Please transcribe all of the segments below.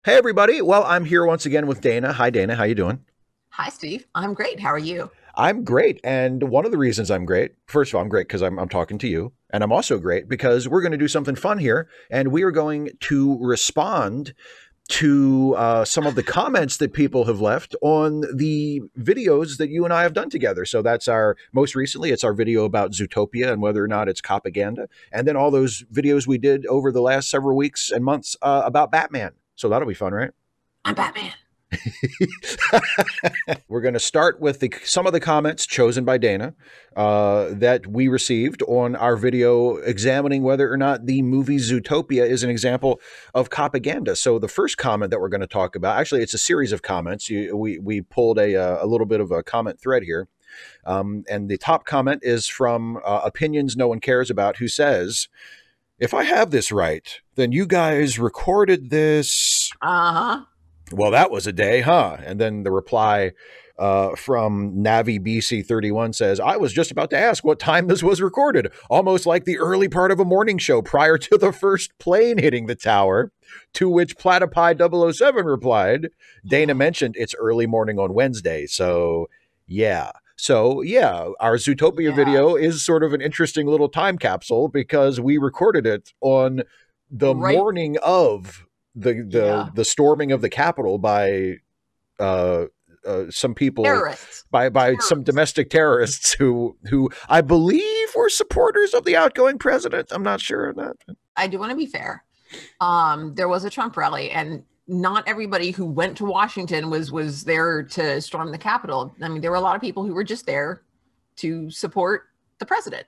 Hey, everybody. Well, I'm here once again with Dana. Hi, Dana. How you doing? Hi, Steve. I'm great. How are you? I'm great. And one of the reasons I'm great, first of all, I'm great because I'm talking to you. And I'm also great because we're going to do something fun here. And we are going to respond to some of the comments that people have left on the videos that you and I have done together. So that's most recently, it's our video about Zootopia and whether or not it's propaganda. And then all those videos we did over the last several weeks and months about Batman. So that'll be fun, right? I'm Batman. We're going to start with some of the comments chosen by Dana that we received on our video examining whether or not the movie Zootopia is an example of propaganda. So the first comment that we're going to talk about, actually, it's a series of comments. We pulled a little bit of a comment thread here. And the top comment is from Opinions No One Cares About, who says, if I have this right, then you guys recorded this. Uh-huh. Well, that was a day, huh? And then the reply from Navi BC31 says, I was just about to ask what time this was recorded, almost like the early part of a morning show prior to the first plane hitting the tower, to which Platypie 007 replied, Dana mentioned it's early morning on Wednesday, so yeah. So, yeah, our Zootopia video is sort of an interesting little time capsule because we recorded it on the morning of the storming of the Capitol by some people, terrorists, by some domestic terrorists who I believe were supporters of the outgoing president. I'm not sure of that. I do want to be fair. There was a Trump rally, and not everybody who went to Washington was there to storm the Capitol. I mean, there were a lot of people who were just there to support the president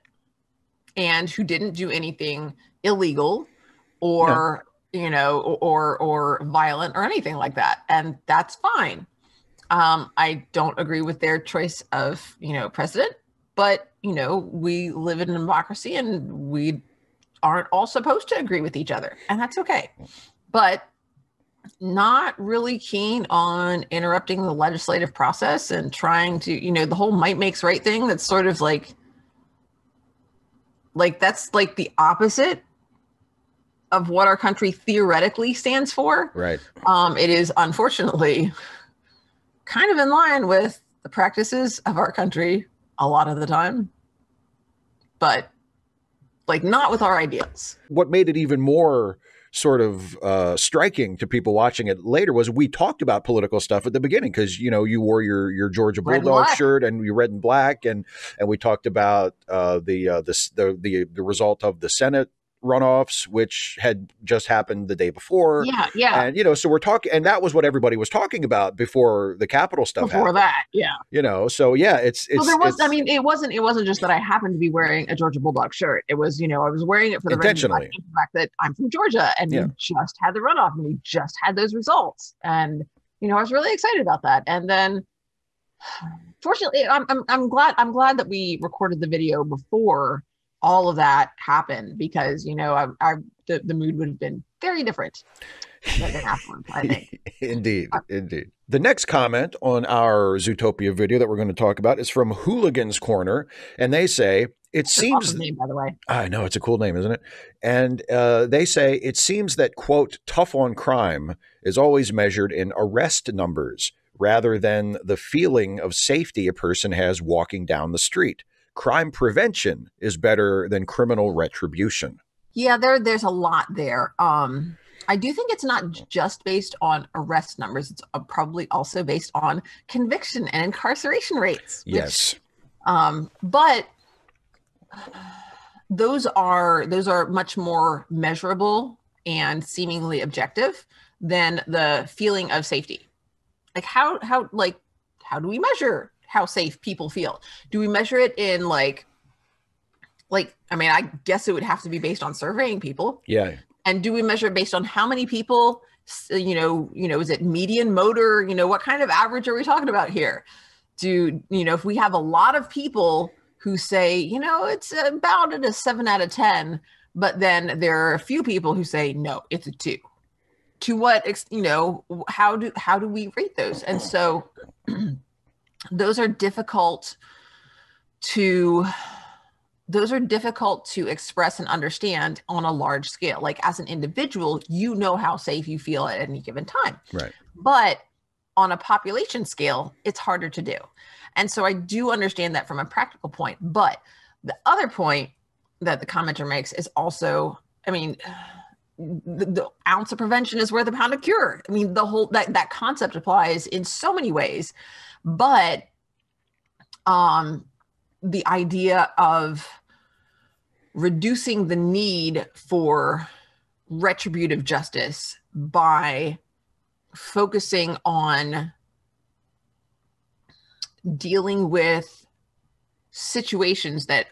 and who didn't do anything illegal or or violent or anything like that. And that's fine. I don't agree with their choice of, president, but, we live in a democracy and we aren't all supposed to agree with each other, and that's okay. But not really keen on interrupting the legislative process and trying to, the whole might makes right thing. That's sort of like that's like the opposite of what our country theoretically stands for. Right. It is unfortunately kind of in line with the practices of our country a lot of the time, but not with our ideals. What made it even more sort of striking to people watching it later was we talked about political stuff at the beginning because you wore your Georgia Bulldog shirt and you red and black, and we talked about the result of the Senate runoffs, which had just happened the day before. Yeah. And, so we're talking, and that was what everybody was talking about before the Capitol stuff happened. So yeah, it's, it wasn't just that I happened to be wearing a Georgia Bulldog shirt. It was, I was wearing it for the intentionally fact that I'm from Georgia and we just had the runoff and we just had those results. And, I was really excited about that. And then fortunately, I'm glad that we recorded the video before all of that happened, because the mood would have been very different than afterwards, I think. Indeed. The next comment on our Zootopia video that we're going to talk about is from Hooligans Corner, and they say it seems. Awesome name, by the way. I know, it's a cool name, isn't it? And they say it seems that, quote, tough on crime is always measured in arrest numbers rather than the feeling of safety a person has walking down the street. Crime prevention is better than criminal retribution. Yeah, there's a lot there. I do think it's not just based on arrest numbers. It's probably also based on conviction and incarceration rates. Yes. But those are much more measurable and seemingly objective than the feeling of safety. Like how do we measure how safe people feel? Do we measure it in I guess it would have to be based on surveying people. Yeah. And do we measure it based on how many people, is it median motor? What kind of average are we talking about here? If we have a lot of people who say, it's about at a 7 out of 10, but then there are a few people who say, no, it's a 2. To what, how do we rate those? And so those are difficult to those are difficult to express and understand on a large scale. Like as an individual, you know how safe you feel at any given time. Right. But on a population scale, it's harder to do. And so I do understand that from a practical point. But the other point that the commenter makes is also, I mean, the ounce of prevention is worth a pound of cure. I mean, the whole that concept applies in so many ways. But the idea of reducing the need for retributive justice by focusing on dealing with situations that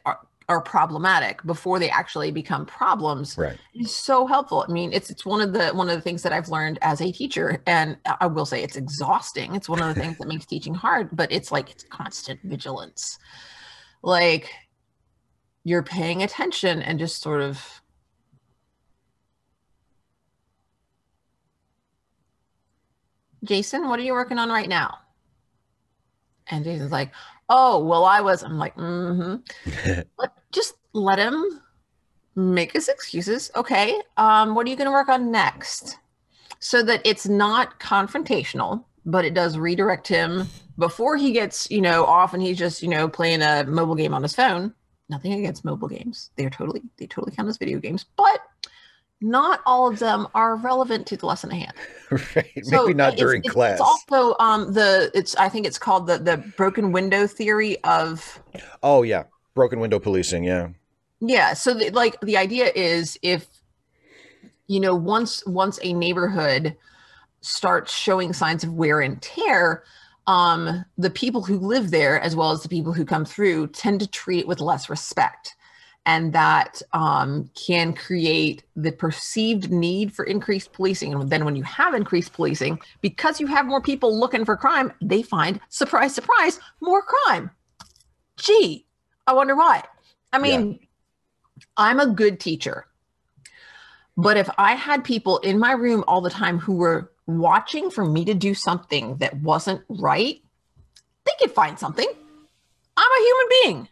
are problematic before they actually become problems, right, is so helpful. I mean, it's one of the things that I've learned as a teacher, and I will say it's exhausting. It's one of the things that makes teaching hard, but it's like it's constant vigilance. Like you're paying attention and just sort of Jason, what are you working on right now? And Jason's like, oh, well, I'm like, just let him make his excuses. Okay. What are you going to work on next? So that it's not confrontational, but it does redirect him before he gets, off and he's just, playing a mobile game on his phone. Nothing against mobile games. They totally count as video games, but not all of them are relevant to the lesson at hand. Right. So maybe not during class. It's also I think it's called the broken window theory of. Oh yeah. Broken window policing. Yeah. Yeah. So the idea is if, once a neighborhood starts showing signs of wear and tear, the people who live there, as well as the people who come through, tend to treat it with less respect. And that can create the perceived need for increased policing. And then when you have increased policing, because you have more people looking for crime, they find, surprise, surprise, more crime. Gee, I wonder why. I mean, I'm a good teacher. But if I had people in my room all the time who were watching for me to do something that wasn't right, they could find something. I'm a human being.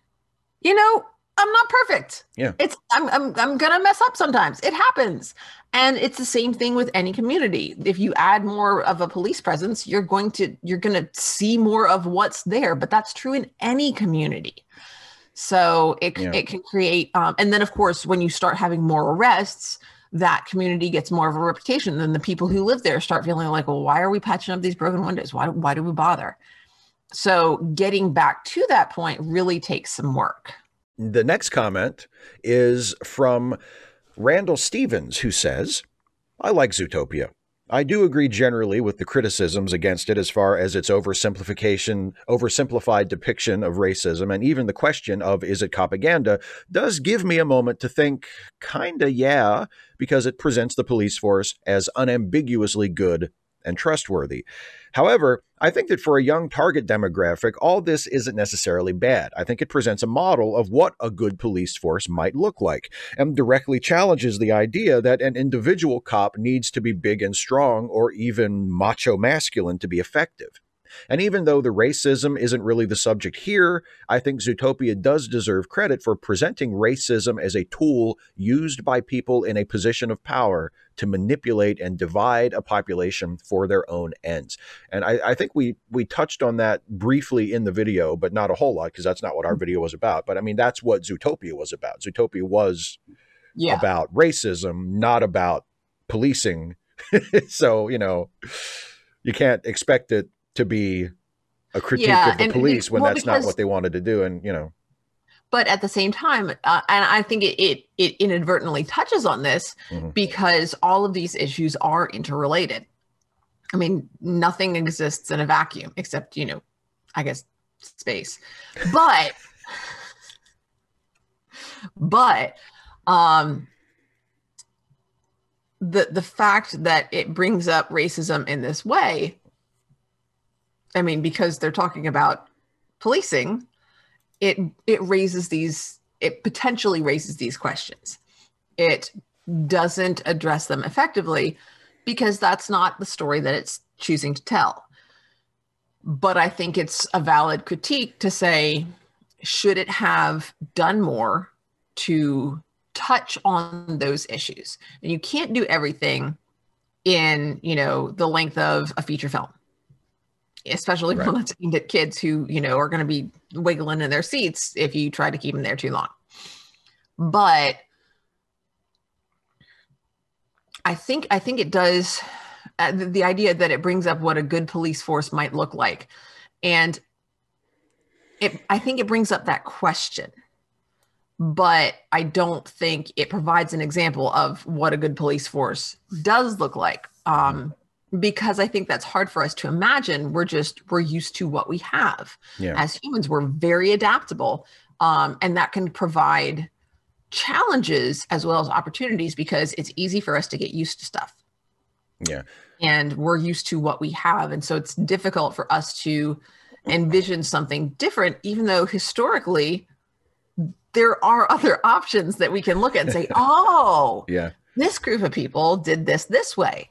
I'm not perfect. Yeah. I'm gonna mess up sometimes. It happens. And it's the same thing with any community. If you add more of a police presence, you're gonna see more of what's there. But that's true in any community. So it can create, and then of course, when you start having more arrests, that community gets more of a reputation. Then the people who live there start feeling like, well, why are we patching up these broken windows? Why do we bother? So getting back to that point really takes some work. The next comment is from Randall Stevens, who says, I like Zootopia. I do agree generally with the criticisms against it as far as its oversimplified depiction of racism, and even the question of is it propaganda does give me a moment to think, kinda yeah, because it presents the police force as unambiguously good and trustworthy. However, I think that for a young target demographic, all this isn't necessarily bad. I think it presents a model of what a good police force might look like, and directly challenges the idea that an individual cop needs to be big and strong or even macho masculine to be effective. And even though the racism isn't really the subject here, I think Zootopia does deserve credit for presenting racism as a tool used by people in a position of power to manipulate and divide a population for their own ends. And I think we touched on that briefly in the video, but not a whole lot, because that's not what our video was about. But I mean, that's what Zootopia was about. Zootopia was about racism, not about policing. So, you can't expect it to be a critique of the police when that's not what they wanted to do. And, but at the same time, and I think it inadvertently touches on this because all of these issues are interrelated. I mean, nothing exists in a vacuum except, I guess, space. But the fact that it brings up racism in this way, I mean, because they're talking about policing, it potentially raises these questions. It doesn't address them effectively because that's not the story that it's choosing to tell. But I think it's a valid critique to say, should it have done more to touch on those issues. And you can't do everything in, the length of a feature film, especially Right. when it's aimed at kids who, are going to be wiggling in their seats if you try to keep them there too long. But I think it does, the idea that it brings up what a good police force might look like. And I think it brings up that question, but I don't think it provides an example of what a good police force does look like. Because I think that's hard for us to imagine. We're used to what we have. Yeah. As humans, we're very adaptable. And that can provide challenges as well as opportunities, because it's easy for us to get used to stuff. Yeah. And we're used to what we have. And so it's difficult for us to envision something different, even though historically there are other options that we can look at and say, oh, yeah, this group of people did this way.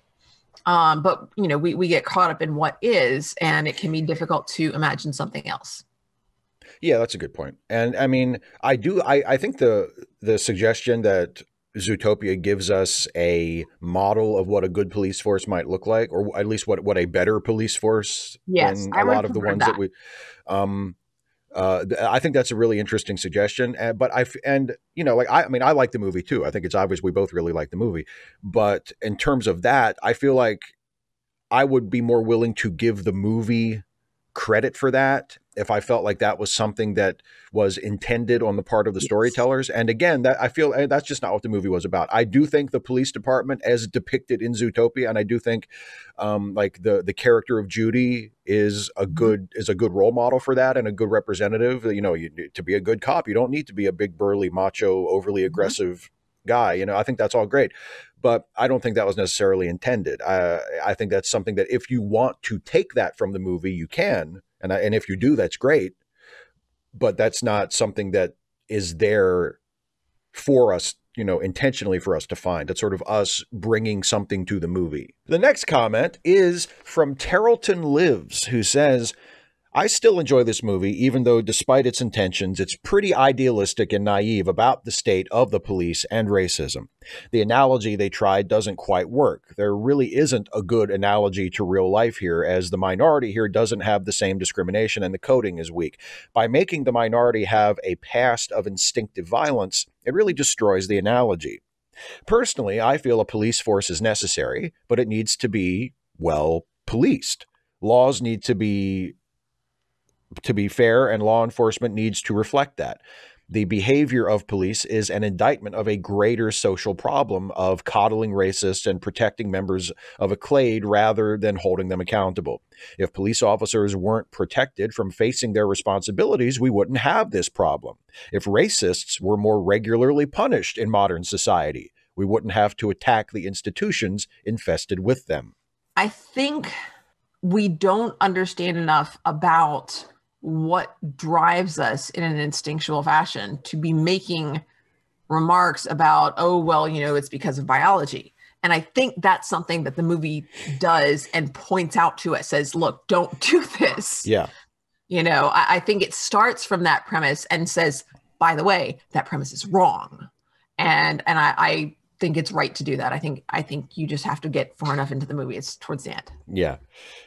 But, we get caught up in what is, and it can be difficult to imagine something else. Yeah, that's a good point. And I mean, I think the suggestion that Zootopia gives us a model of what a good police force might look like, or at least what a better police force than a lot of the ones that we, I think that's a really interesting suggestion. But I like the movie too. I think it's obvious we both really like the movie. But in terms of that, I feel like I would be more willing to give the movie credit for that if I felt like that was something that was intended on the part of the storytellers. And again, that I feel that's just not what the movie was about. I do think the police department as depicted in Zootopia, and I do think like the character of Judy is a good role model for that and a good representative. To be a good cop, you don't need to be a big burly macho, overly aggressive guy. I think that's all great, but I don't think that was necessarily intended. I think that's something that if you want to take that from the movie, you can. And if you do, that's great, but that's not something that is there for us, intentionally for us to find. It's sort of us bringing something to the movie. The next comment is from Terrelton Lives, who says, I still enjoy this movie, even though despite its intentions, it's pretty idealistic and naive about the state of the police and racism. The analogy they tried doesn't quite work. There really isn't a good analogy to real life here, as the minority here doesn't have the same discrimination and the coding is weak. By making the minority have a past of instinctive violence, it really destroys the analogy. Personally, I feel a police force is necessary, but it needs to be well policed. Laws need to be fair, and law enforcement needs to reflect that. The behavior of police is an indictment of a greater social problem of coddling racists and protecting members of a clade rather than holding them accountable. If police officers weren't protected from facing their responsibilities, we wouldn't have this problem. If racists were more regularly punished in modern society, we wouldn't have to attack the institutions infested with them. I think we don't understand enough about what drives us in an instinctual fashion to be making remarks about, oh, well, it's because of biology. And I think that's something that the movie does and points out to us, says, look, don't do this. Yeah. I think it starts from that premise and says, by the way, that premise is wrong. And I think it's right to do that. I think you just have to get far enough into the movie. It's towards the end. Yeah.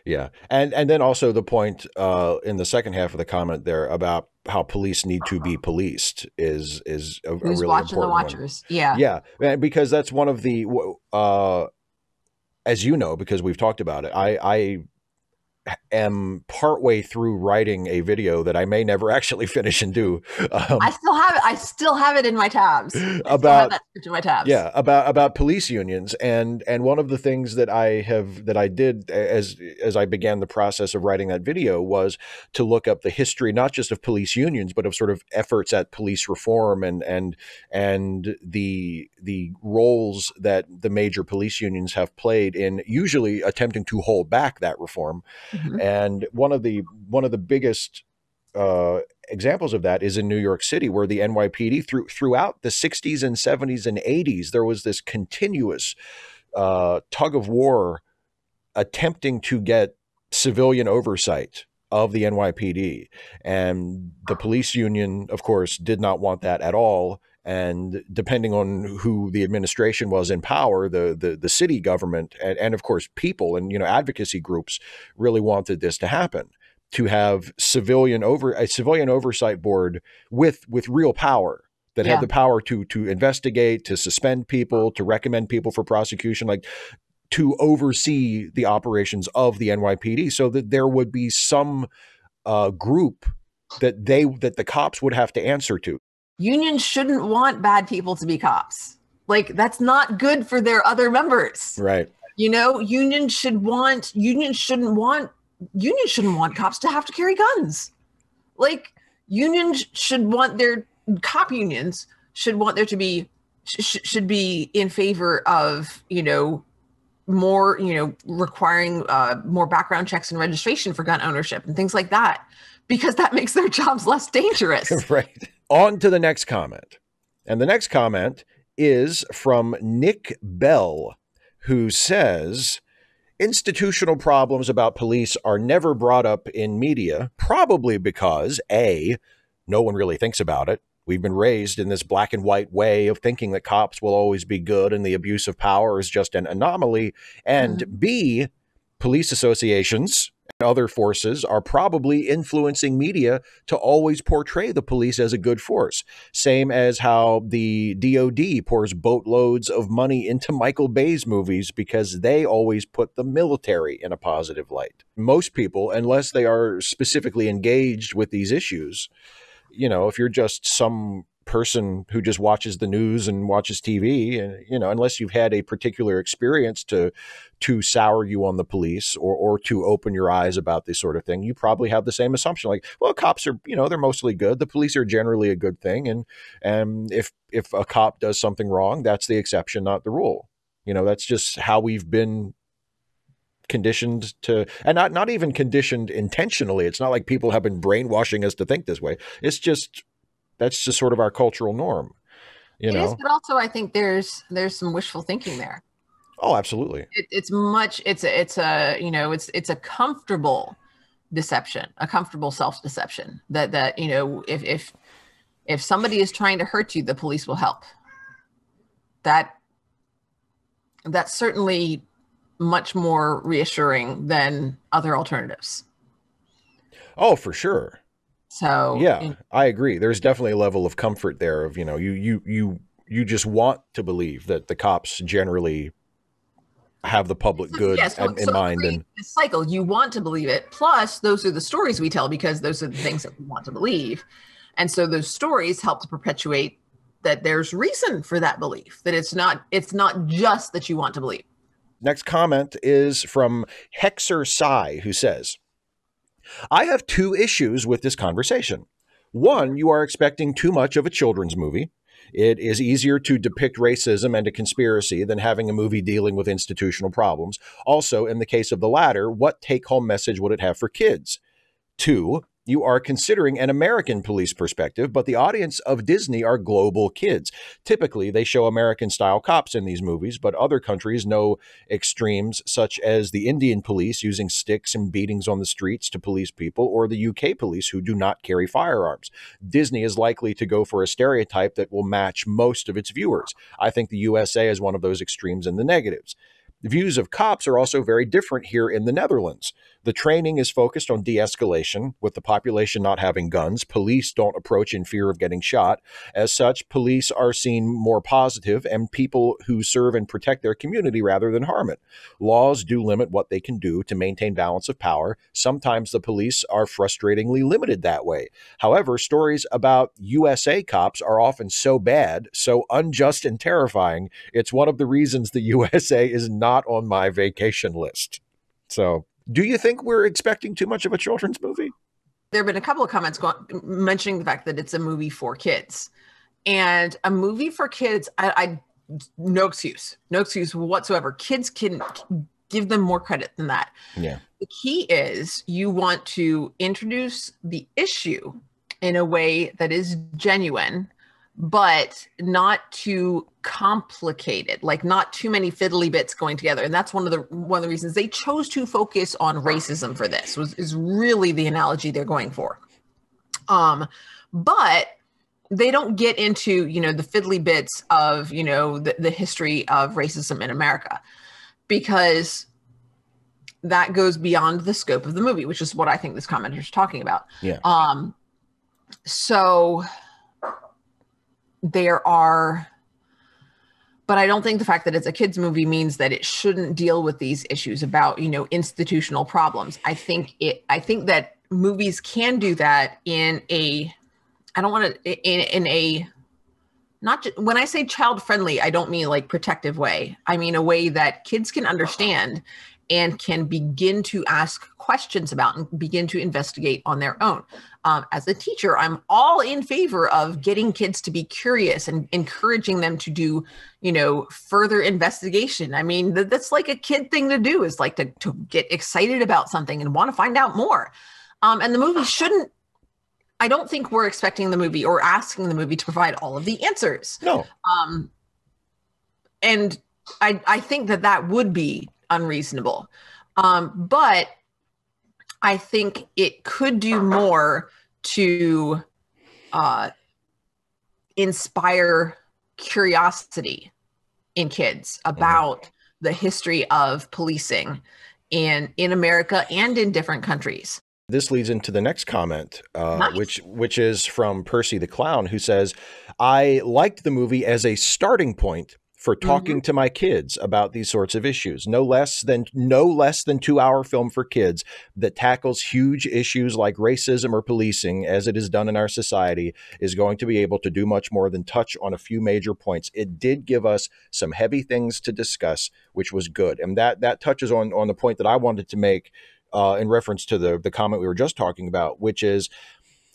Yeah. And then also the point in the second half of the comment there about how police need to be policed is a really watching important the watchers. One. Yeah. Yeah. Because that's one of the, as you know, because we've talked about it, I am partway through writing a video that I may never actually finish and do. I still have it in my tabs. About that police unions, and one of the things that I did as I began the process of writing that video was to look up the history, not just of police unions, but of sort of efforts at police reform and the roles that the major police unions have played in usually attempting to hold back that reform. Mm-hmm. And one of the biggest examples of that is in New York City, where the NYPD throughout the 60s and 70s and 80s, there was this continuous tug of war attempting to get civilian oversight of the NYPD. And the police union, of course, did not want that at all. And depending on who the administration was in power, the city government and of course people and advocacy groups really wanted this to happen, to have a civilian oversight board with real power that had the power to investigate, to suspend people, to recommend people for prosecution, like to oversee the operations of the NYPD, so that there would be some group that the cops would have to answer to. Unions shouldn't want bad people to be cops. Like, that's not good for their other members. Right. Unions shouldn't want cops to have to carry guns. Like, unions should want there to be should be in favor of, more, requiring more background checks and registration for gun ownership and things like that, because that makes their jobs less dangerous. Right. On to the next comment. And the next comment is from Nick Bell, who says, institutional problems about police are never brought up in media, probably because A, no one really thinks about it. We've been raised in this black and white way of thinking that cops will always be good and the abuse of power is just an anomaly. And B, police associations and other forces are probably influencing media to always portray the police as a good force. Same as how the DOD pours boatloads of money into Michael Bay's movies because they always put the military in a positive light. Most people, unless they are specifically engaged with these issues, if you're just some person who just watches the news and watches TV, and unless you've had a particular experience to sour you on the police or to open your eyes about this sort of thing, you probably have the same assumption, like, well, cops are, they're mostly good. The police are generally a good thing, and if a cop does something wrong, that's the exception, not the rule. That's just how we've been conditioned to, and not even conditioned intentionally. It's not like people have been brainwashing us to think this way. It's just, that's just sort of our cultural norm, It is, but also I think there's some wishful thinking there. Oh, absolutely. It's a comfortable deception, a comfortable self-deception that if somebody is trying to hurt you, the police will help. That's certainly much more reassuring than other alternatives. Oh, for sure. So yeah, I agree. There's definitely a level of comfort there of, you just want to believe that the cops generally have the public good in mind. And the cycle, you want to believe it. Plus, those are the stories we tell because those are the things that we want to believe. And so those stories help to perpetuate that there's reason for that belief, that it's not just that you want to believe. Next comment is from Hexer Sai, who says, I have two issues with this conversation. One, you are expecting too much of a children's movie. It is easier to depict racism and a conspiracy than having a movie dealing with institutional problems. Also, in the case of the latter, what take-home message would it have for kids? Two, you are considering an American police perspective, but the audience of Disney are global kids. Typically, they show American-style cops in these movies, but other countries know extremes, such as the Indian police using sticks and beatings on the streets to police people, or the UK police who do not carry firearms. Disney is likely to go for a stereotype that will match most of its viewers. I think the USA is one of those extremes in the negatives. The views of cops are also very different here in the Netherlands. The training is focused on de-escalation, with the population not having guns. Police don't approach in fear of getting shot. As such, police are seen more positive and people who serve and protect their community rather than harm it. Laws do limit what they can do to maintain balance of power. Sometimes the police are frustratingly limited that way. However, stories about USA cops are often so bad, so unjust and terrifying. It's one of the reasons the USA is not on my vacation list. So, do you think we're expecting too much of a children's movie? There have been a couple of comments mentioning the fact that it's a movie for kids. And a movie for kids, I no excuse whatsoever. Kids can give them more credit than that. Yeah. The key is you want to introduce the issue in a way that is genuine, but not too complicated, like not too many fiddly bits going together. And that's one of the reasons they chose to focus on racism for this, is really the analogy they're going for. But they don't get into, the fiddly bits of, the history of racism in America, because that goes beyond the scope of the movie, which is what I think this commenter is talking about. Yeah. So there are, but I don't think the fact that it's a kids movie means that it shouldn't deal with these issues about, institutional problems. I think that movies can do that in a, I don't want to, in a, not just, when I say child friendly, I don't mean like protective way. I mean a way that kids can understand and can begin to ask questions about and begin to investigate on their own. As a teacher, I'm all in favor of getting kids to be curious and encouraging them to do, further investigation. I mean, that's like a kid thing to do, is like to get excited about something and want to find out more. And the movie shouldn't, I don't think we're expecting the movie or asking the movie to provide all of the answers. No. And I think that would be unreasonable. But I think it could do more to inspire curiosity in kids about the history of policing in America and in different countries. This leads into the next comment, Nice. which is from Percy the Clown, who says, I liked the movie as a starting point for talking to my kids about these sorts of issues. No less than 2-hour film for kids that tackles huge issues like racism or policing, as it is done in our society, is going to be able to do much more than touch on a few major points. It did give us some heavy things to discuss, which was good. And that touches on the point that I wanted to make in reference to the comment we were just talking about, which is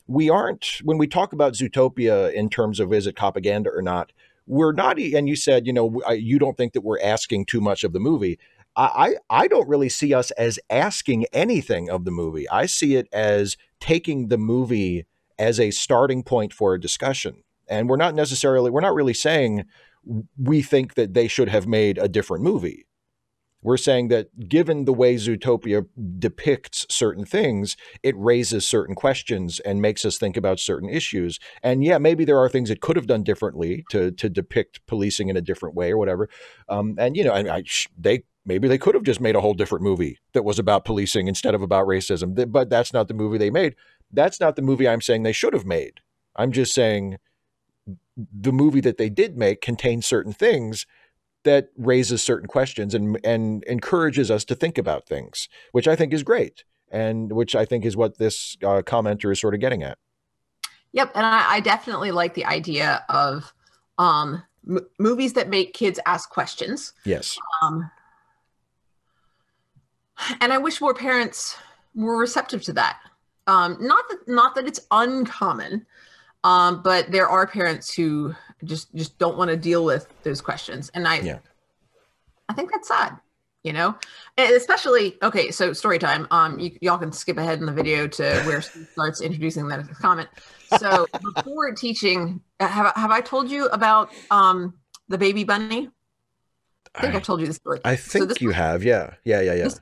when we talk about Zootopia in terms of is it propaganda or not, we're not, and you said, you don't think that we're asking too much of the movie. I don't really see us as asking anything of the movie. I see it as taking the movie as a starting point for a discussion. And we're not really saying we think that they should have made a different movie. We're saying that given the way Zootopia depicts certain things, it raises certain questions and makes us think about certain issues. And yeah, maybe there are things it could have done differently to depict policing in a different way or whatever. Maybe they could have just made a whole different movie that was about policing instead of about racism. But that's not the movie they made. That's not the movie I'm saying they should have made. I'm just saying the movie that they did make contains certain things that raises certain questions and encourages us to think about things, which I think is great. And which I think is what this commenter is sort of getting at. Yep. And I definitely like the idea of movies that make kids ask questions. Yes. And I wish more parents were receptive to that. Not that it's uncommon, but there are parents who just don't want to deal with those questions. And I think that's sad, and especially, okay, so story time. Y'all can skip ahead in the video to where Steve starts introducing that comment. So before teaching, have I told you about the baby bunny? I think I've told you the story. I think you have. Yeah. This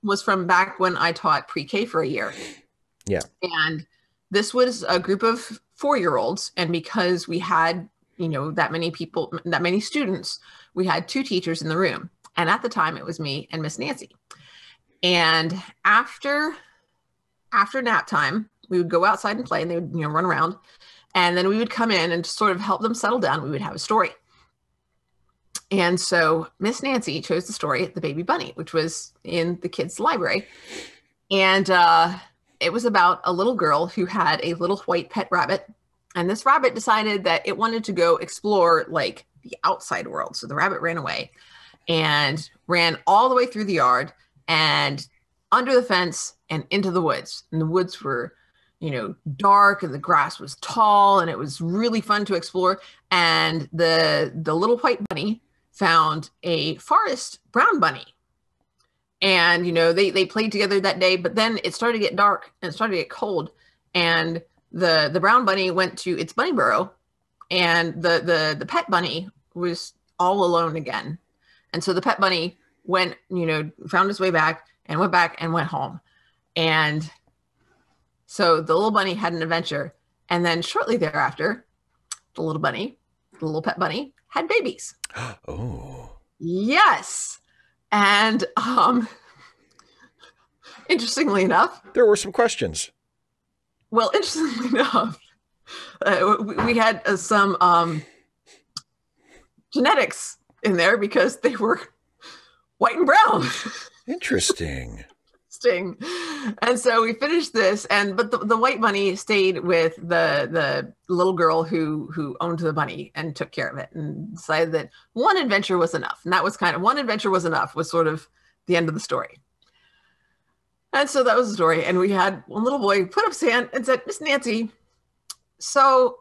was from back when I taught pre-K for a year. Yeah. And this was a group of 4-year-olds. And because we had, that many people, that many students, we had 2 teachers in the room. And at the time it was me and Miss Nancy. And after nap time, we would go outside and play, and they would, run around. And then we would come in and just sort of help them settle down. We would have a story. And so Miss Nancy chose the story, The Baby Bunny, which was in the kids' library. And it was about a little girl who had a little white pet rabbit. And this rabbit decided that it wanted to go explore like the outside world. So the rabbit ran away and ran all the way through the yard and under the fence and into the woods. And the woods were, dark, and the grass was tall, and it was really fun to explore. And the little white bunny found a forest brown bunny. And, they played together that day, but then it started to get dark and it started to get cold. And the brown bunny went to its bunny burrow, and the pet bunny was all alone again. And so the pet bunny went, found his way back and went back and went home. And so the little bunny had an adventure. And then shortly thereafter, the little bunny, the little pet bunny, had babies. Oh. Yes. And interestingly enough, there were some questions. Well, interestingly enough, we had some genetics in there because they were white and brown. Interesting. And so we finished this, but the white bunny stayed with the little girl who owned the bunny and took care of it, and decided that one adventure was enough. And that was one adventure was enough, was sort of the end of the story. And so that was the story. And we had one little boy put up his hand and said, Miss Nancy, so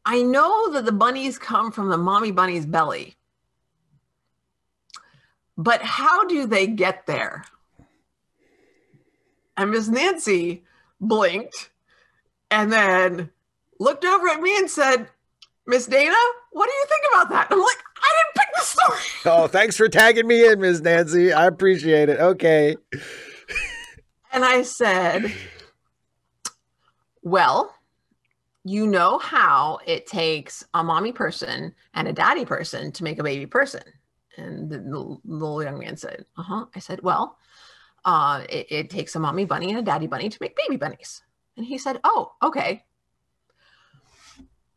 I know that the bunnies come from the mommy bunny's belly, but how do they get there? And Miss Nancy blinked and then looked over at me and said, Miss Dana, what do you think about that? I'm like, I didn't pick the story. Oh, thanks for tagging me in, Miss Nancy. I appreciate it. Okay. And I said, well, you know how it takes a mommy person and a daddy person to make a baby person. And the little young man said, uh-huh. I said, well, it takes a mommy bunny and a daddy bunny to make baby bunnies. And he said, oh, okay.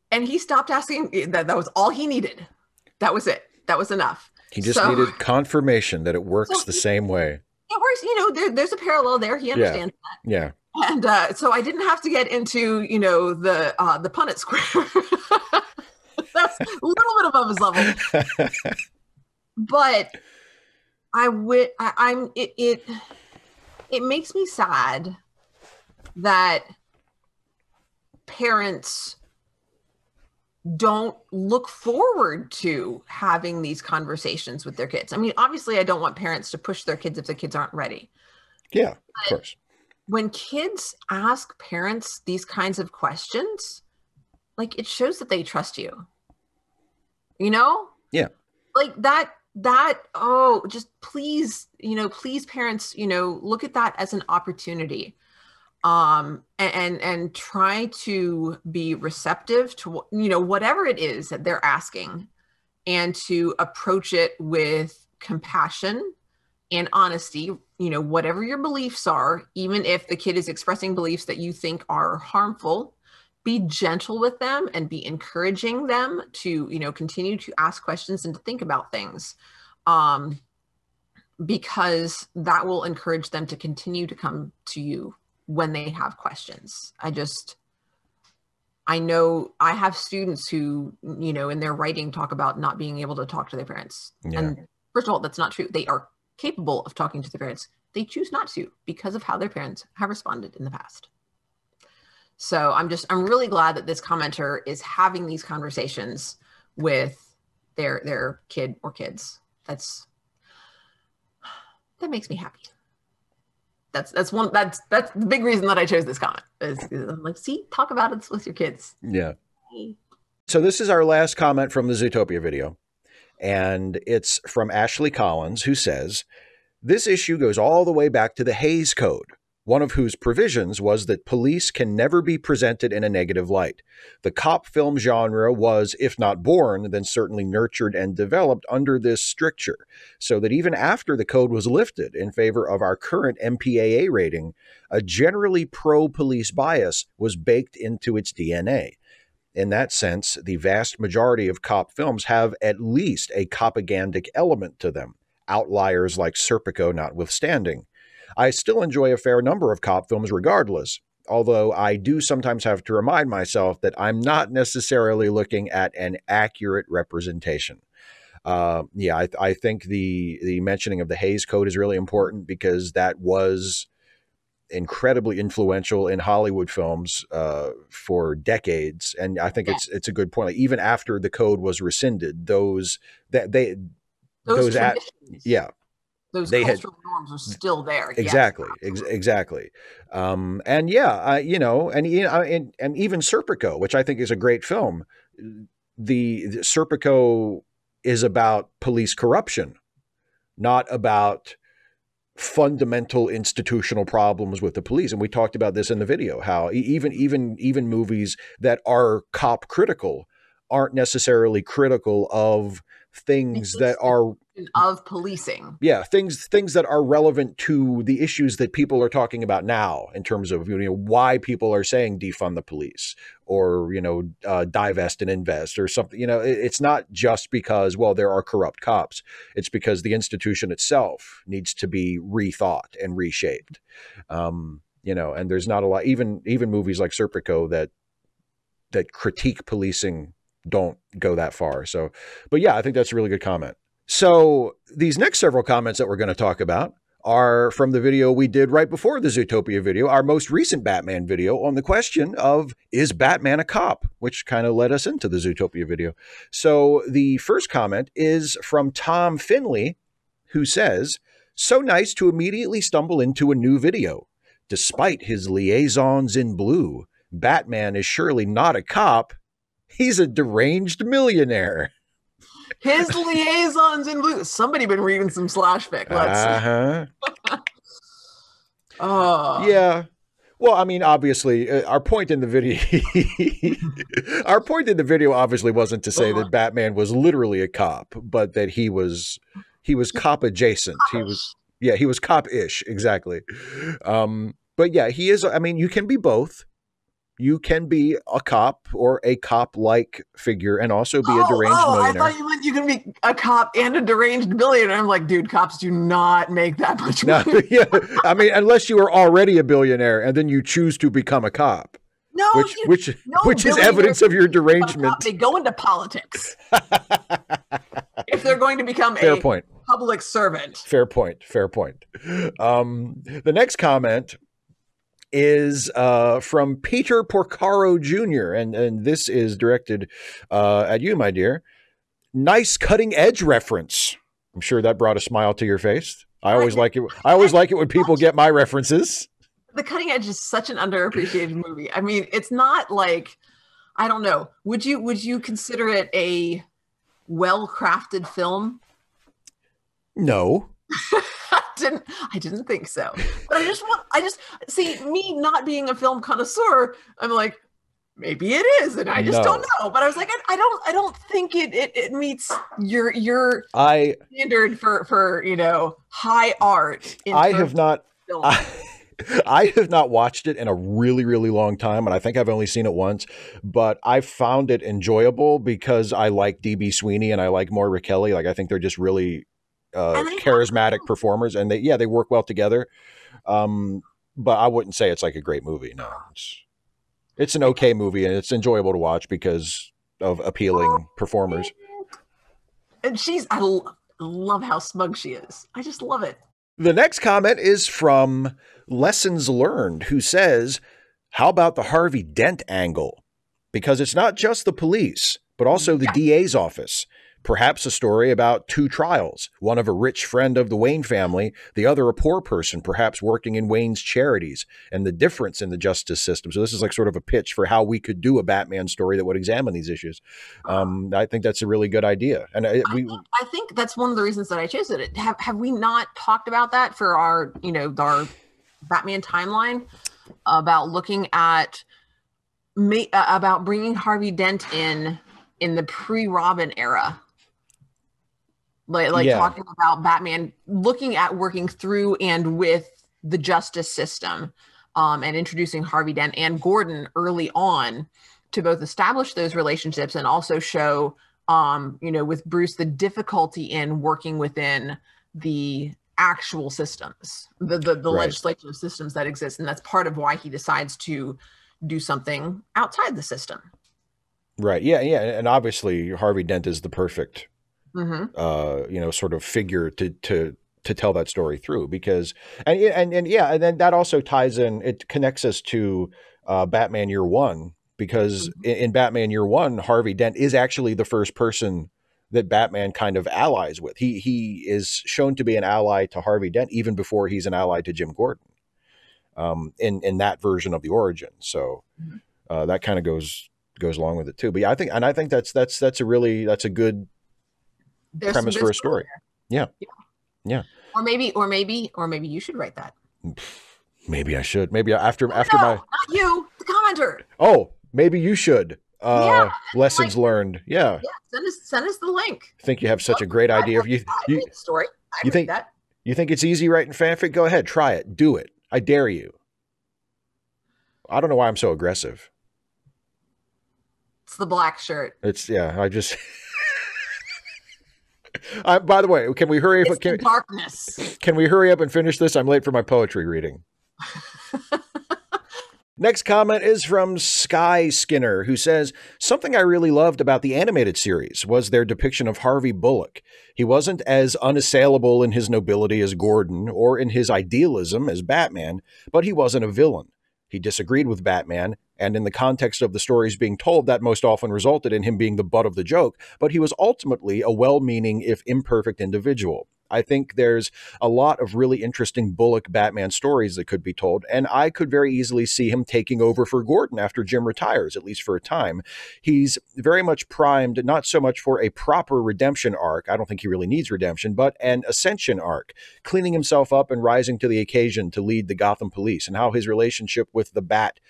And he stopped asking. That was all he needed. That was it. That was enough. He just needed confirmation that it works the same way. It works. There's a parallel there. He understands that. Yeah. And so I didn't have to get into, the Punnett square. That's a little bit above his level. But it makes me sad that parents don't look forward to having these conversations with their kids. I mean, obviously I don't want parents to push their kids if the kids aren't ready. Yeah, of course. When kids ask parents these kinds of questions, like, it shows that they trust you. Yeah. Like that, just please, please parents, look at that as an opportunity. And try to be receptive to, whatever it is that they're asking, and to approach it with compassion and honesty, whatever your beliefs are, even if the kid is expressing beliefs that you think are harmful, be gentle with them and be encouraging them to, continue to ask questions and to think about things. Because that will encourage them to continue to come to you when they have questions. I know I have students who, in their writing talk about not being able to talk to their parents. Yeah. And first of all, that's not true. They are capable of talking to their parents. They choose not to because of how their parents have responded in the past. So I'm really glad that this commenter is having these conversations with their kid or kids. That makes me happy. That's the big reason that I chose this comment. I'm like, see, talk about it with your kids. Yeah. So this is our last comment from the Zootopia video, and it's from Ashley Collins, who says, this issue goes all the way back to the Haze Code, one of whose provisions was that police can never be presented in a negative light. The cop film genre was, if not born, then certainly nurtured and developed under this stricture, so that even after the code was lifted in favor of our current MPAA rating, a generally pro-police bias was baked into its DNA. In that sense, the vast majority of cop films have at least a copagandic element to them, outliers like Serpico notwithstanding. I still enjoy a fair number of cop films regardless, although I do sometimes have to remind myself that I'm not necessarily looking at an accurate representation. I think the mentioning of the Haze Code is really important because that was incredibly influential in Hollywood films for decades, and I think it's a good point. Like, even after the code was rescinded, those traditions. Those cultural norms are still there. Exactly. Yes. Exactly. And even Serpico, which I think is a great film. The Serpico is about police corruption, not about fundamental institutional problems with the police. And we talked about this in the video, how even movies that are cop critical aren't necessarily critical of things that are of policing. Yeah, things that are relevant to the issues that people are talking about now, in terms of, why people are saying defund the police, or divest and invest or something. It's not just because, well, there are corrupt cops. It's because the institution itself needs to be rethought and reshaped. And there's not a lot, even movies like Serpico that critique policing don't go that far. So, but yeah, I think that's a really good comment. So these next several comments that we're going to talk about are from the video we did right before the Zootopia video, our most recent Batman video, on the question of, is Batman a cop? Which kind of led us into the Zootopia video. So the first comment is from Tom Finley, who says, "So nice to immediately stumble into a new video. Despite his liaisons in blue, Batman is surely not a cop. He's a deranged millionaire." His liaisons in blue. Somebody been reading some slash fic. Oh. Yeah. Well, I mean, obviously, our point in the video, obviously wasn't to say that Batman was literally a cop, but that he was cop adjacent. He was cop-ish, exactly. But yeah, he is. I mean, you can be both. You can be a cop or a cop-like figure and also be a deranged millionaire. I thought you meant you can be a cop and a deranged billionaire. I'm like, dude, cops do not make that much money. No, yeah. I mean, unless you are already a billionaire and then you choose to become a cop. No, which is evidence of your derangement. They go into politics if they're going to become a public servant. Fair point. The next comment is from Peter Porcaro Jr. And this is directed at you, my dear. Nice cutting edge reference. I'm sure that brought a smile to your face. I always like it. I always like it when people get my references. The Cutting Edge is such an underappreciated movie. I mean, it's not like, I don't know. Would you consider it a well-crafted film? No. I didn't think so. But I just see, me not being a film connoisseur, I'm like, maybe it is, and I just don't know. But I was like, I don't think it meets your standard for high art. I have not watched it in a really, really long time, and I think I've only seen it once, but I found it enjoyable because I like DB Sweeney and I like Moira Kelly. Like, I think they're just really charismatic performers, and they work well together. But I wouldn't say it's like a great movie. No, it's an okay movie, and it's enjoyable to watch because of appealing performers. And I love how smug she is. I just love it. The next comment is from Lessons Learned, who says, how about the Harvey Dent angle? Because it's not just the police, but also the DA's office. Perhaps a story about two trials, one of a rich friend of the Wayne family, the other a poor person, perhaps working in Wayne's charities, and the difference in the justice system. So this is like sort of a pitch for how we could do a Batman story that would examine these issues. I think that's a really good idea. And I think that's one of the reasons that I chose it. Have we not talked about that for our Batman timeline, about looking at about bringing Harvey Dent in the pre-Robin era? Talking about Batman looking at working through and with the justice system, and introducing Harvey Dent and Gordon early on to both establish those relationships and also show, with Bruce, the difficulty in working within the actual systems, the legislative systems that exist. And that's part of why he decides to do something outside the system. Right. Yeah. Yeah. And obviously Harvey Dent is the perfect, sort of figure to tell that story through, because, and then that also ties in, it connects us to Batman Year One, because in Batman Year One, Harvey Dent is actually the first person that Batman kind of allies with. He is shown to be an ally to Harvey Dent even before he's an ally to Jim Gordon, in that version of the origin. So that kind of goes along with it too. But yeah, I think that's a good premise for a story. Yeah. Or maybe you should write that. Maybe I should. Maybe after No, my. not you, the commenter. Oh, maybe you should. Yeah, Lessons learned. Yeah. Yeah, send us the link. I think you have such a great idea. I read the story. You think that. You think it's easy writing fanfic? Go ahead, try it. Do it. I dare you. I don't know why I'm so aggressive. It's the black shirt. I just. By the way, can we hurry up? Darkness. Can we hurry up and finish this? I'm late for my poetry reading. Next comment is from Sky Skinner, who says, something I really loved about the animated series was their depiction of Harvey Bullock. He wasn't as unassailable in his nobility as Gordon or in his idealism as Batman, but he wasn't a villain. He disagreed with Batman, and in the context of the stories being told, that most often resulted in him being the butt of the joke, but he was ultimately a well-meaning, if imperfect, individual. I think there's a lot of really interesting Bullock Batman stories that could be told, and I could very easily see him taking over for Gordon after Jim retires, at least for a time. He's very much primed, not so much for a proper redemption arc, I don't think he really needs redemption, but an ascension arc, cleaning himself up and rising to the occasion to lead the Gotham police, and how his relationship with the Bat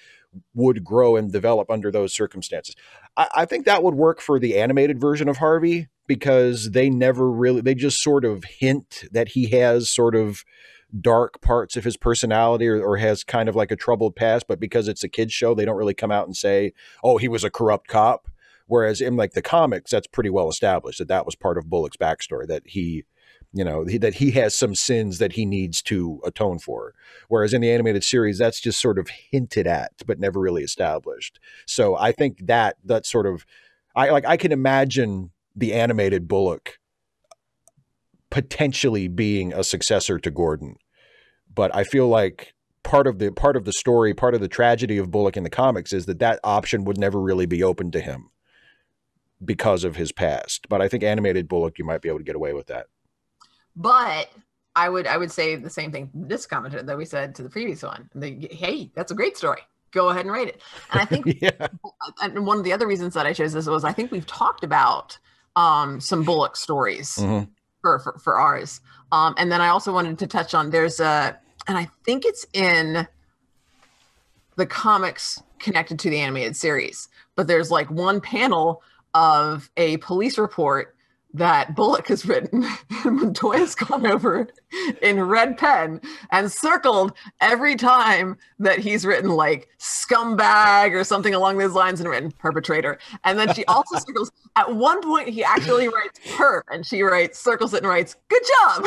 would grow and develop under those circumstances. I think that would work for the animated version of Harvey, because they just sort of hint that he has sort of dark parts of his personality or has kind of like a troubled past, but because it's a kid's show, they don't really come out and say, oh, he was a corrupt cop. Whereas in like the comics, that's pretty well established that was part of Bullock's backstory, that he has some sins that he needs to atone for. Whereas in the animated series, that's just sort of hinted at, but never really established. So I think that sort of, I can imagine the animated Bullock potentially being a successor to Gordon. But I feel like part of the story, part of the tragedy of Bullock in the comics is that option would never really be open to him because of his past. But I think animated Bullock, you might be able to get away with that. But I would say the same thing this commenter that we said to the previous one. Hey, that's a great story. Go ahead and rate it. And I think and one of the other reasons that I chose this was I think we've talked about some Bullock stories for ours. And then I also wanted to touch on and I think it's in the comics connected to the animated series, but there's like one panel of a police report that Bullock has written and Montoya's gone over in red pen and circled every time that he's written like scumbag or something along those lines and written perpetrator. And then she also circles, at one point he actually writes perp and she circles it and writes, good job.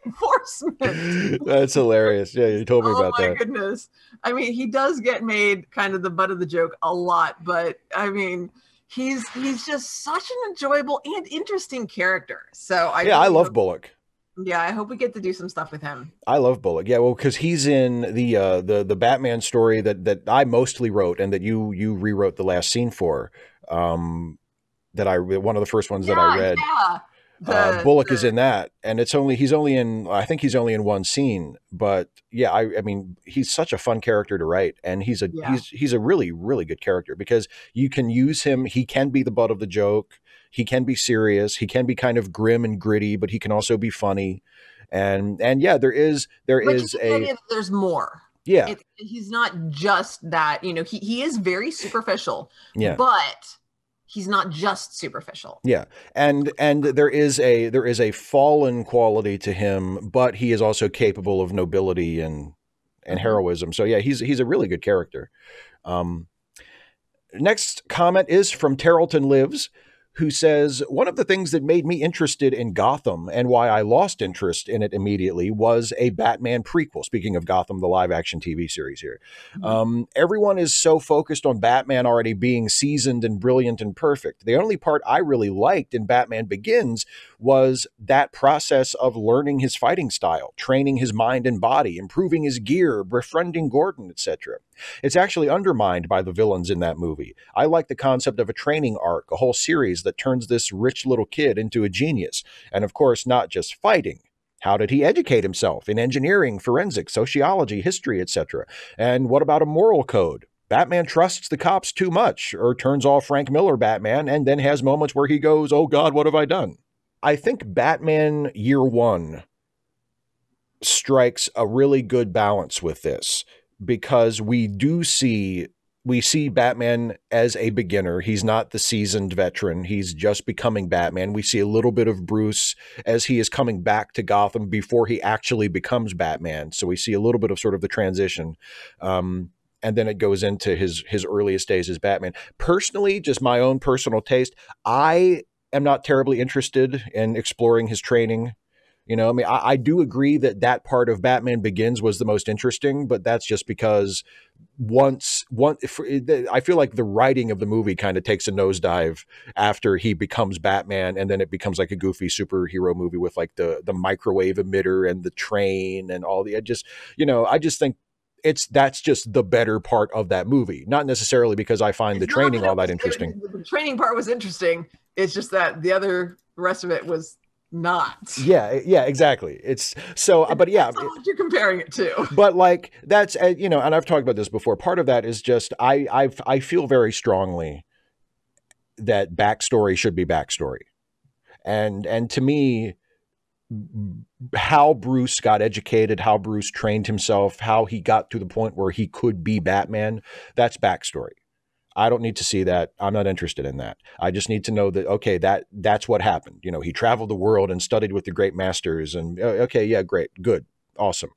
Reinforcement. That's hilarious. Yeah, you told me about that. Oh my goodness. I mean, he does get made kind of the butt of the joke a lot, but I mean, he's just such an enjoyable and interesting character. So I love Bullock. Yeah, I hope we get to do some stuff with him. I love Bullock. Yeah, well, because he's in the Batman story that I mostly wrote and that you rewrote the last scene for. One of the first ones that I read. Yeah. Bullock is in that, and he's only in one scene, but yeah, I mean, he's such a fun character to write, and he's a really, really good character because you can use him. He can be the butt of the joke. He can be serious. He can be kind of grim and gritty, but he can also be funny. And yeah, there's more. Yeah. He's not just that, he is very superficial, yeah, but he's not just superficial. Yeah. And there is a fallen quality to him, but he is also capable of nobility and heroism. So yeah, he's a really good character. Next comment is from Terrelton Lives, who says, one of the things that made me interested in Gotham and why I lost interest in it immediately was a Batman prequel. Speaking of Gotham, the live action TV series here. Everyone is so focused on Batman already being seasoned and brilliant and perfect. The only part I really liked in Batman Begins was that process of learning his fighting style, training his mind and body, improving his gear, befriending Gordon, etc. It's actually undermined by the villains in that movie. I like the concept of a training arc, a whole series that turns this rich little kid into a genius. And of course, not just fighting. How did he educate himself in engineering, forensics, sociology, history, etc.? And what about a moral code? Batman trusts the cops too much, or turns off Frank Miller Batman and then has moments where he goes, oh God, what have I done? I think Batman Year One strikes a really good balance with this, because we see Batman as a beginner. He's not the seasoned veteran. He's just becoming Batman. We see a little bit of Bruce as he is coming back to Gotham before he actually becomes Batman. So we see a little bit of sort of the transition. And then it goes into his earliest days as Batman. Personally, just my own personal taste, I am not terribly interested in exploring his training. You know, I mean, I do agree that part of Batman Begins was the most interesting, but that's just because I feel like the writing of the movie kind of takes a nosedive after he becomes Batman, and then it becomes like a goofy superhero movie with like the microwave emitter and the train and all the, I just think that's just the better part of that movie. Not necessarily because I find the training all that interesting. The training part was interesting. It's just that the rest of it was not. Yeah, exactly. It's so, but yeah, that's not what you're comparing it to. But like that's and I've talked about this before. Part of that is just I feel very strongly that backstory should be backstory, and to me, how Bruce got educated, how Bruce trained himself, how he got to the point where he could be Batman, that's backstory. I don't need to see that. I'm not interested in that. I just need to know that, okay, that's what happened. He traveled the world and studied with the great masters, and okay, yeah, great, good, awesome.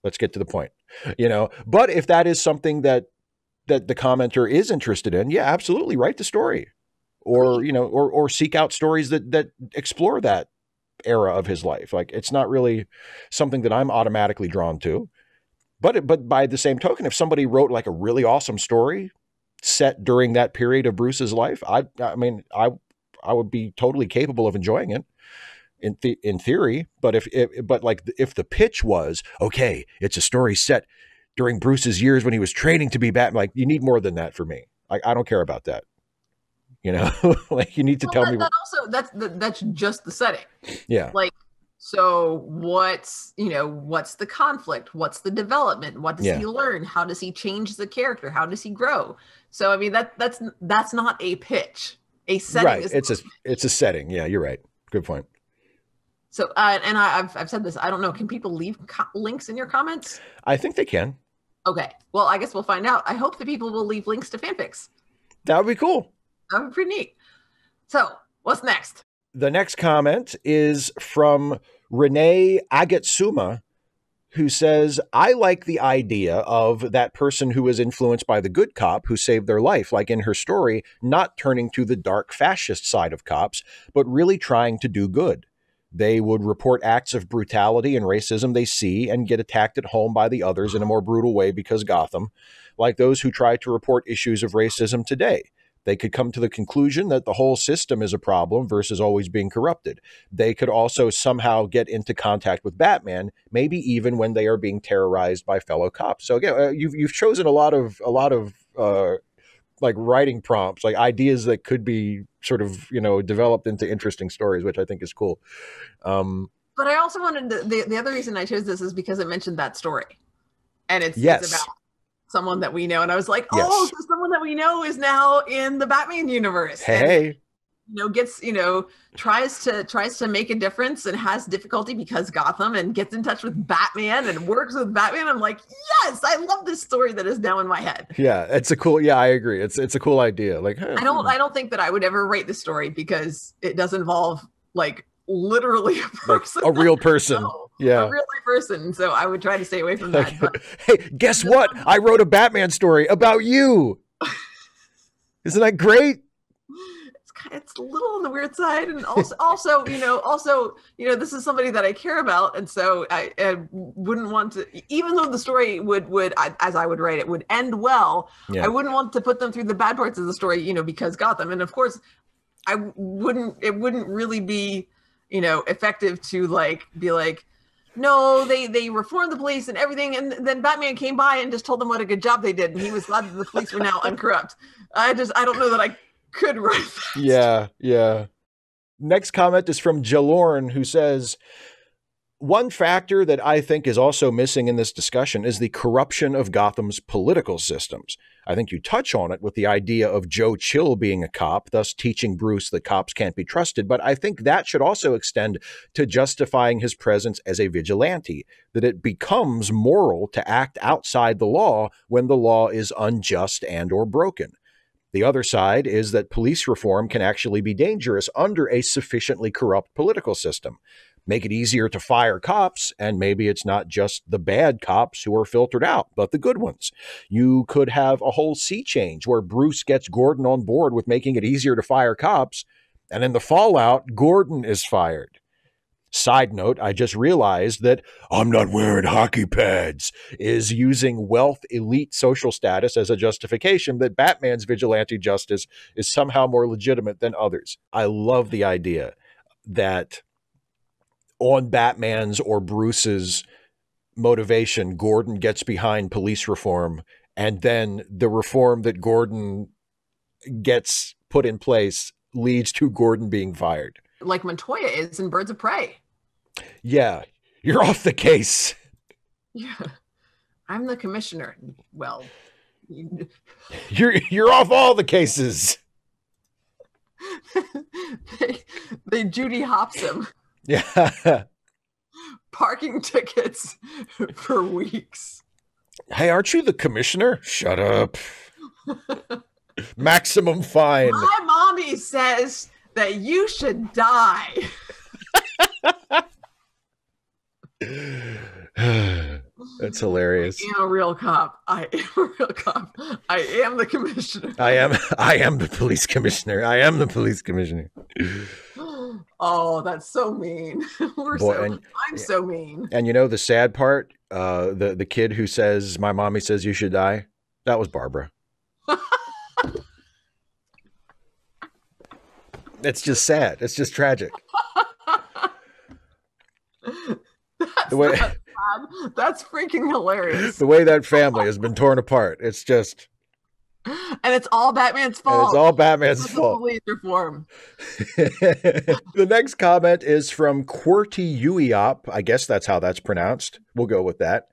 Let's get to the point, But if that is something that the commenter is interested in, yeah, absolutely, write the story, or or seek out stories that explore that era of his life. Like, it's not really something that I'm automatically drawn to. But by the same token, if somebody wrote like a really awesome story set during that period of Bruce's life, I mean, I would be totally capable of enjoying it in theory. But if the pitch was, okay, it's a story set during Bruce's years when he was training to be Batman, like, you need more than that for me. I don't care about that. Like, you need to tell me. That's just the setting. Yeah. Like, so what's the conflict? What's the development? What does he learn? How does he change the character? How does he grow? So, I mean, that's not a pitch. A setting, right? It's a setting. Yeah, you're right. Good point. So, and I've said this. I don't know. Can people leave links in your comments? I think they can. Okay. Well, I guess we'll find out. I hope that people will leave links to fanfics. That would be cool. That would be pretty neat. So, what's next? The next comment is from Renee Agatsuma, who says, I like the idea of that person who was influenced by the good cop who saved their life, like in her story, not turning to the dark fascist side of cops, but really trying to do good. They would report acts of brutality and racism they see and get attacked at home by the others in a more brutal way because Gotham, like those who try to report issues of racism today. They could come to the conclusion that the whole system is a problem versus always being corrupted. They could also somehow get into contact with Batman, maybe even when they are being terrorized by fellow cops. So again, you've chosen a lot of like writing prompts, like ideas that could be sort of developed into interesting stories, which I think is cool. But I also wanted the other reason I chose this is because it mentioned that story, and it's about someone that we know, and I was like, so someone that we know is now in the Batman universe. Hey, and, gets tries to make a difference and has difficulty because Gotham, and gets in touch with Batman and works with Batman. I'm like, yes, I love this story that is now in my head. Yeah, it's a cool. Yeah, I agree. It's a cool idea. Like, I don't think that I would ever write this story because it does involve like literally a person, like a real person. Yeah, a real person. So I would try to stay away from that. But hey, guess what? I wrote a Batman story about you. Isn't that great? It's a little on the weird side, and also, this is somebody that I care about, and so I wouldn't want to, even though the story would as I would write it, would end well. Yeah. I wouldn't want to put them through the bad parts of the story, because Gotham, and of course, it wouldn't really be, effective to be like, no, they reformed the police and everything, and then Batman came by and just told them what a good job they did, and he was glad that the police were now uncorrupt. I don't know that I could write that. Yeah. Next comment is from Jalorn, who says, one factor that I think is also missing in this discussion is the corruption of Gotham's political systems. I think you touch on it with the idea of Joe Chill being a cop, thus teaching Bruce that cops can't be trusted. But I think that should also extend to justifying his presence as a vigilante, that it becomes moral to act outside the law when the law is unjust and or broken. The other side is that police reform can actually be dangerous under a sufficiently corrupt political system. Make it easier to fire cops, and maybe it's not just the bad cops who are filtered out, but the good ones. You could have a whole sea change where Bruce gets Gordon on board with making it easier to fire cops, and in the fallout, Gordon is fired. Side note, I just realized that "I'm not wearing hockey pads" is using wealth, elite, social status as a justification that Batman's vigilante justice is somehow more legitimate than others. I love the idea that on Batman's or Bruce's motivation, Gordon gets behind police reform, and then the reform that Gordon gets put in place leads to Gordon being fired. Like Montoya is in Birds of Prey. Yeah, you're off the case. Yeah, I'm the commissioner. Well, you're off all the cases. they Judy Hops him. Yeah. Parking tickets for weeks. Hey, aren't you the commissioner? Shut up. Maximum fine. My mommy says that you should die. That's hilarious. I am a real cop. I am the commissioner. I am the police commissioner. I am the police commissioner. Oh, that's so mean. I'm so mean. And you know the sad part, the kid who says, "My mommy says you should die," that was Barbara. It's just sad. It's just tragic. That's freaking hilarious. The way that family has been torn apart. It's just. And it's all Batman's fault. It's all Batman's fault. Police reform. The next comment is from Qwerty Uiop. I guess that's how that's pronounced. We'll go with that.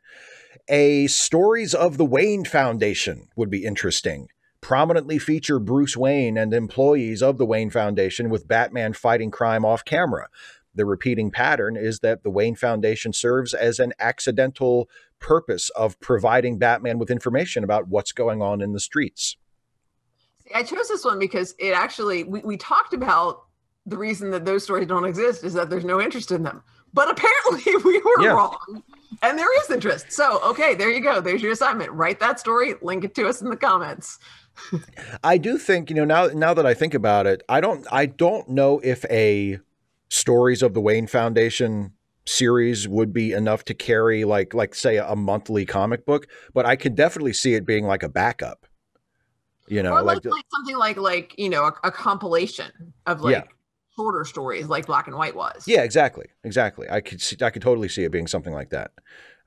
A Stories of the Wayne Foundation would be interesting. Prominently feature Bruce Wayne and employees of the Wayne Foundation with Batman fighting crime off camera. The repeating pattern is that the Wayne Foundation serves as an accidental purpose of providing Batman with information about what's going on in the streets. See, I chose this one because it actually, we talked about the reason that those stories don't exist is that there's no interest in them. But apparently we were wrong. And there is interest. So, okay, there you go. There's your assignment. Write that story, link it to us in the comments. I do think, now that I think about it, I don't know if a Stories of the Wayne Foundation series would be enough to carry like say a monthly comic book, but I could definitely see it being like a backup, or like something like a compilation of shorter stories like Black and White was. Yeah, exactly. I could totally see it being something like that.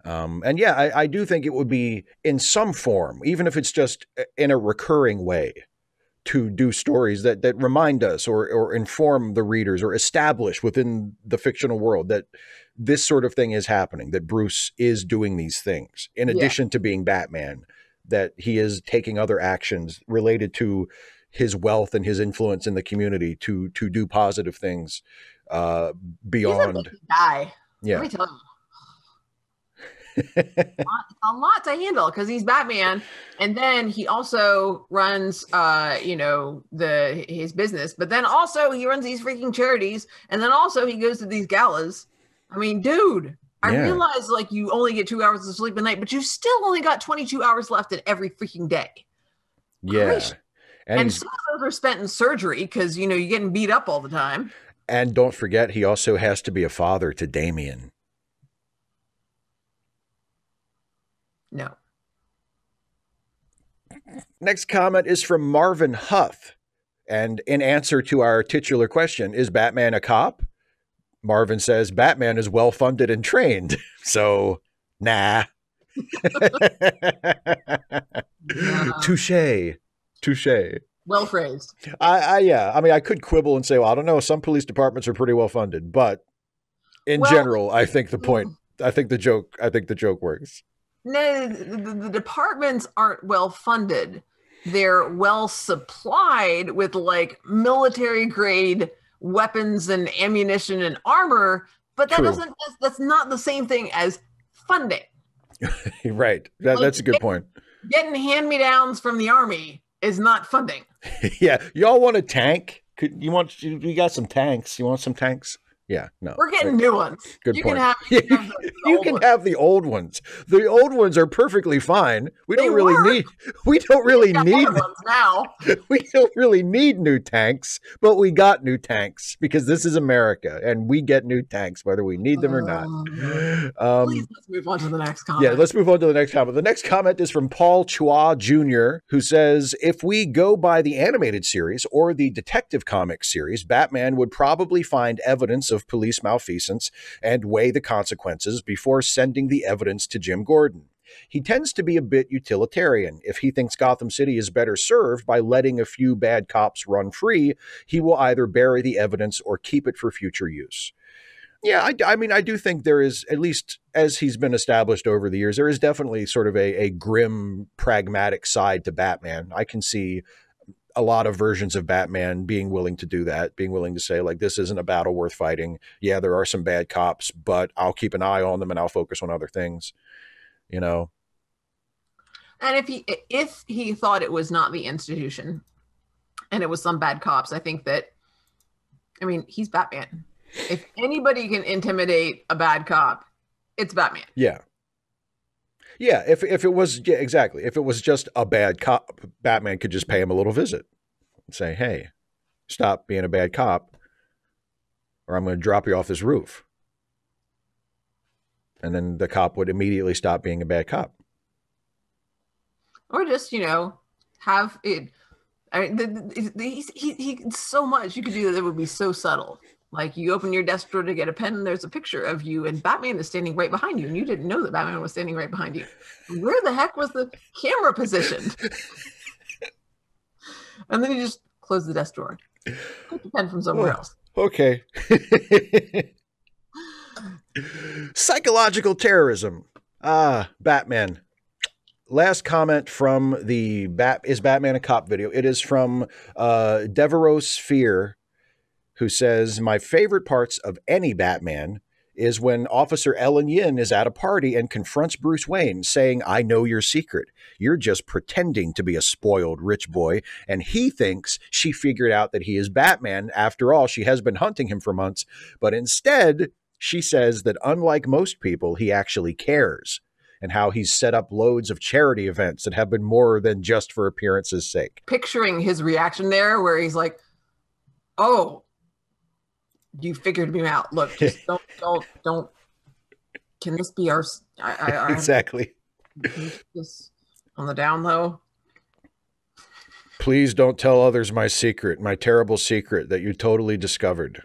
And yeah, I do think it would be in some form, even if it's just in a recurring way, to do stories that remind us or inform the readers or establish within the fictional world that this sort of thing is happening, that Bruce is doing these things in addition to being Batman, that he is taking other actions related to his wealth and his influence in the community to do positive things beyond. He's a guy. Yeah. Let me tell you. a lot to handle because he's Batman, and then he also runs his business, but then also he runs these freaking charities, and then also he goes to these galas. I mean, dude, I realize like you only get 2 hours of sleep a night, but you still only got 22 hours left in every freaking day. Yeah. Gosh. And some of those are spent in surgery because you're getting beat up all the time. And don't forget, he also has to be a father to Damian. No. Next comment is from Marvin Huff. And in answer to our titular question, is Batman a cop? Marvin says, Batman is well-funded and trained. So, nah. Touche. Well phrased. I could quibble and say, well, I don't know. Some police departments are pretty well-funded. But in general, I think the joke works. No, the departments aren't well funded. they're well supplied with like military grade weapons and ammunition and armor, but that True. that's not the same thing as funding. Right. That's a good point. Getting hand-me-downs from the army is not funding. Yeah. Y'all want a tank? You got some tanks. You want some tanks? Yeah, no. We're getting new ones. Good point. You can have the old ones. The old ones are perfectly fine. We don't really need now. We don't really need new tanks, but we got new tanks because this is America and we get new tanks whether we need them or not. Please, let's move on to the next comment. Yeah, let's move on to the next comment. The next comment is from Paul Chua Jr., who says, if we go by the animated series or the Detective Comics series, Batman would probably find evidence of police malfeasance and weigh the consequences before sending the evidence to Jim Gordon. He tends to be a bit utilitarian. If he thinks Gotham City is better served by letting a few bad cops run free, he will either bury the evidence or keep it for future use. Yeah, I mean, I do think there is, at least as he's been established over the years, there is definitely sort of a grim, pragmatic side to Batman. I can see a lot of versions of Batman being willing to do that, being willing to say, like, this isn't a battle worth fighting. Yeah, there are some bad cops, but I'll keep an eye on them and I'll focus on other things, you know? And if he thought it was not the institution and it was some bad cops, I think that, I mean, he's Batman. If anybody can intimidate a bad cop, it's Batman. Yeah. Yeah, if it was, yeah, exactly. If it was just a bad cop, Batman could just pay him a little visit and say, hey, stop being a bad cop or I'm going to drop you off this roof. And then the cop would immediately stop being a bad cop. Or just, have it. I mean, he so much you could do that would be so subtle. Like you open your desk drawer to get a pen and there's a picture of you and Batman is standing right behind you and you didn't know that Batman was standing right behind you. Where the heck was the camera positioned? And then you just close the desk drawer. Take the pen from somewhere else. Okay. Psychological terrorism. Batman. Last comment from the Is Batman a Cop video. It is from Devereaux Sphere, who says, my favorite parts of any Batman is when Officer Ellen Yin is at a party and confronts Bruce Wayne saying, I know your secret. You're just pretending to be a spoiled rich boy. And he thinks she figured out that he is Batman. After all, she has been hunting him for months. But instead, she says that unlike most people, he actually cares and how he's set up loads of charity events that have been more than just for appearance's sake. Picturing his reaction there where he's like, oh, you figured me out. Look, just don't. Can this be our? Exactly. This on the down low. Please don't tell others my secret, my terrible secret that you totally discovered.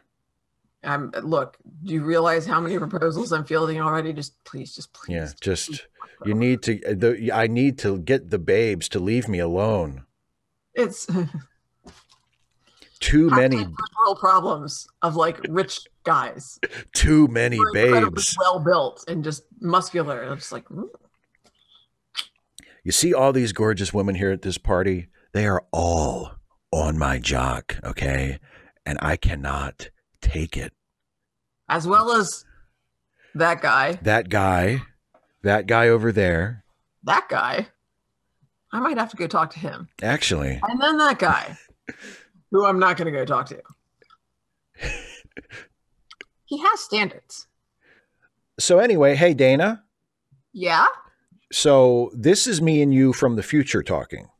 Look, do you realize how many proposals I'm fielding already? Just please. Yeah, you need to. I need to get the babes to leave me alone. It's. Too many world problems of like rich guys. Too many babes. Well built and just muscular. It's like, you see all these gorgeous women here at this party. They are all on my jock, okay, and I cannot take it. As well as that guy. That guy over there. That guy. I might have to go talk to him. Actually. And then that guy. Who I'm not going to go talk to. He has standards. So anyway, hey, Dana. Yeah? So this is me and you from the future talking.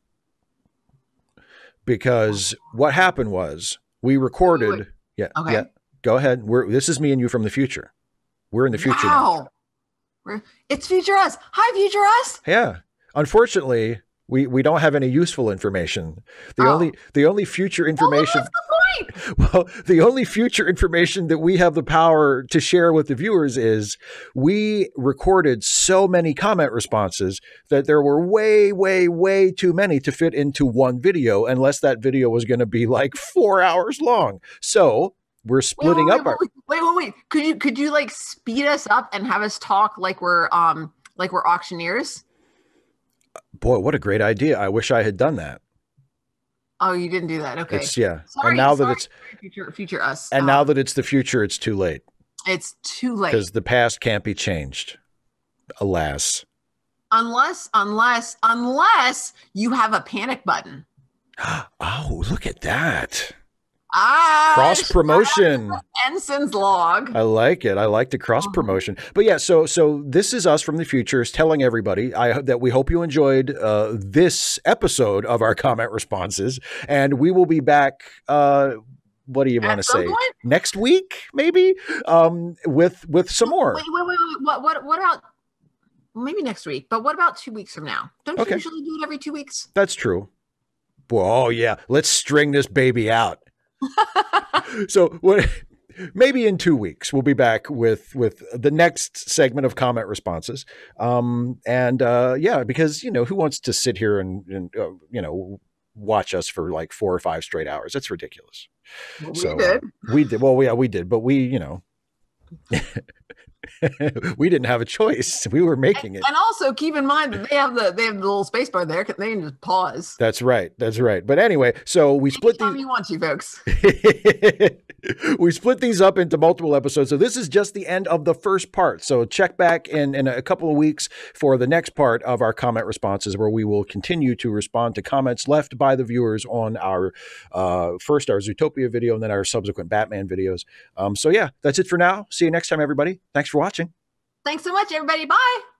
Because what happened was we recorded. Wait. Yeah. Okay. Yeah. Go ahead. This is me and you from the future. We're in the future now. It's Future Us. Hi, Future Us. Yeah. Unfortunately, we don't have any useful information. The only future information. Well, the only future information that we have the power to share with the viewers is we recorded so many comment responses that there were way, way, way too many to fit into one video, unless that video was going to be like 4 hours long. So we're splitting up our. Wait. Could you like speed us up and have us talk like we're auctioneers? Boy, what a great idea. I wish I had done that. Oh, you didn't do that. Okay. It's yeah. Sorry, and now that it's future us. and now that it's the future, it's too late. It's too late. Because the past can't be changed. Alas. Unless you have a panic button. Oh, look at that. Cross promotion. Ensign's log. I like it. I like the cross promotion. But yeah, so this is us from the future telling everybody that we hope you enjoyed this episode of our comment responses, and we will be back. What do you want to say? Point? Next week, maybe, with some more. Wait. What about maybe next week? But what about 2 weeks from now? Don't you usually do it every 2 weeks? That's true. Well, oh yeah, let's string this baby out. So what? Maybe in 2 weeks we'll be back with the next segment of comment responses. Yeah, because who wants to sit here and watch us for like 4 or 5 straight hours? That's ridiculous. Well, we did. Well, yeah, we did, but we we didn't have a choice. We were making it. And also keep in mind that they have the little space bar there. They can just pause. That's right. But anyway, so we split these. You want to, folks. We split these up into multiple episodes. So this is just the end of the first part. So check back in a couple of weeks for the next part of our comment responses, where we will continue to respond to comments left by the viewers on our first our Zootopia video and then our subsequent Batman videos. So yeah, that's it for now. See you next time, everybody. Thanks for watching. Thanks so much, everybody. Bye.